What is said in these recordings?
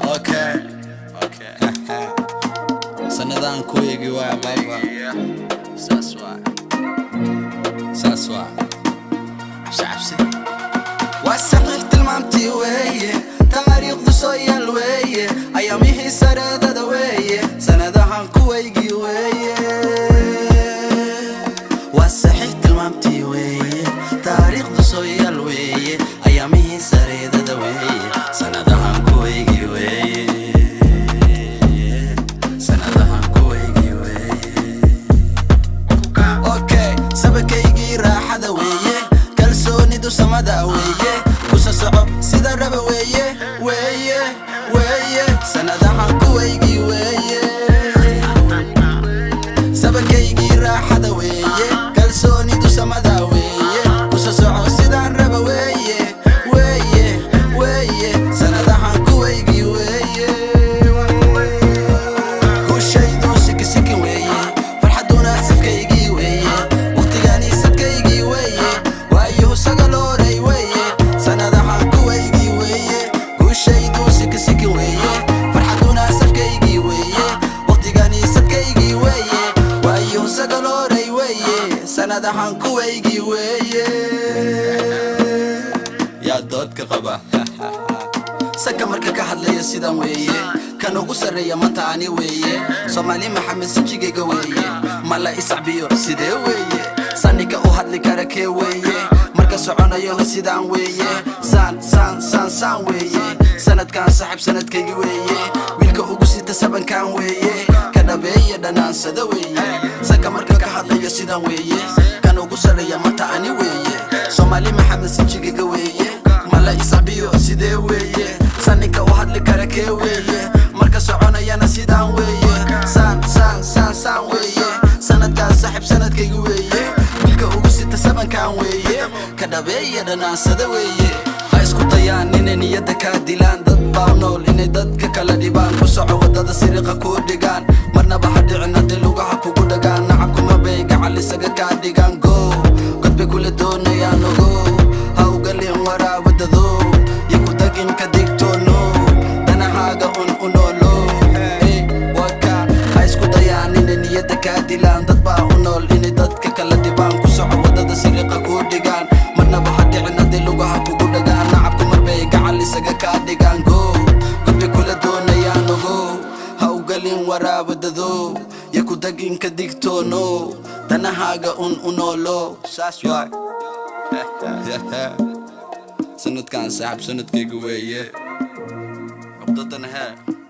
Okay. Sanadan kuigi wa baba. Saswa. Absi. وسقفت المامتي وهي تاريخ دسويا الويه ايامي سرد دويه سندها كويجي ويه وسقفت المامتي وهي تاريخ دسويا الويه ايامي سرد دويه سندها كويجي ويه سندها كويجي ويه اوكي سبكيجي راح دويه كلسوني دو سمدا ويه صعب سيدا ربا ويه سندها كويجي ويه سبكيجي راحة ويه كلسوني دو سمدا ويه صعب سيدا ربا ويه سندها كويجي ويه كل شي دو سكي سكي ويه فرحدونا سفكيجي ويه وقتياني سكيجي ويه وايو سقلوري ويه سندها كويجي ويه كل شي دو سكي سكي ويه فرحدونا سفكيجي ويه وقتياني سكيجي ويه وايو سقلوري ويه سندها كويجي ويه يا دودك قبا سكا مركا كحدليا سيدان ويه كان ugu sareeya maanta ani weeye Soomaali Maxamed Sajigeyga weeye mala isacbiyo sidee weeye sanika u hadli kara kee weeye marka soconayo sidaan weeye san weeye sanadkan saaxib sanadkaygi weeye wiilka ugu sita sabankan weeye ka dhabeeya dhanansada weeye saka marka ka hadlayo sidaan weeye kan ugu sareeya maanta ani weeye Soomaali Maxamed Sajigeyga weeye mala isacbiyo sidee weeye sanika u hadli kara kee weeye marka soconayana sidaan weeye san weeye sanadkan saaxib sanadkaygi weeye wiilka ugu sita sabankan weeye ka dhabeeya dhanansada weeye ha isku dayaan inay niyada ka dilaan dad baa nool inay dadka kala dhibaan ku soco wadada siriqa ku dhigaan marnaba ha dhicin haddii lugaha kugu dhagaan nacabkuma bay gacal isaga kaa dhigaan go godbay kula doonayaan ogo ha ugalin waraabadado yo ku dagin ka digtoono danahaaga u noolo waka ha isku dayaan inay niyada ka dilaan dad baa u nool inay dadka kala dhibaan ku soco wadada siriqa ku dhigaan marnaba ha dhicin haddii lugaha kugu dhagaan nacabku marbay gacal isaga kaa dhigaan go godbay kula doonayaan ogo ha ugalin waraabadado yo ku dagin ka digtoono danahaaga u noolo saas waay sanadkan saaxib sanadkayga weeye عقدتنا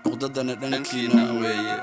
عقدتنا dhankiina weeye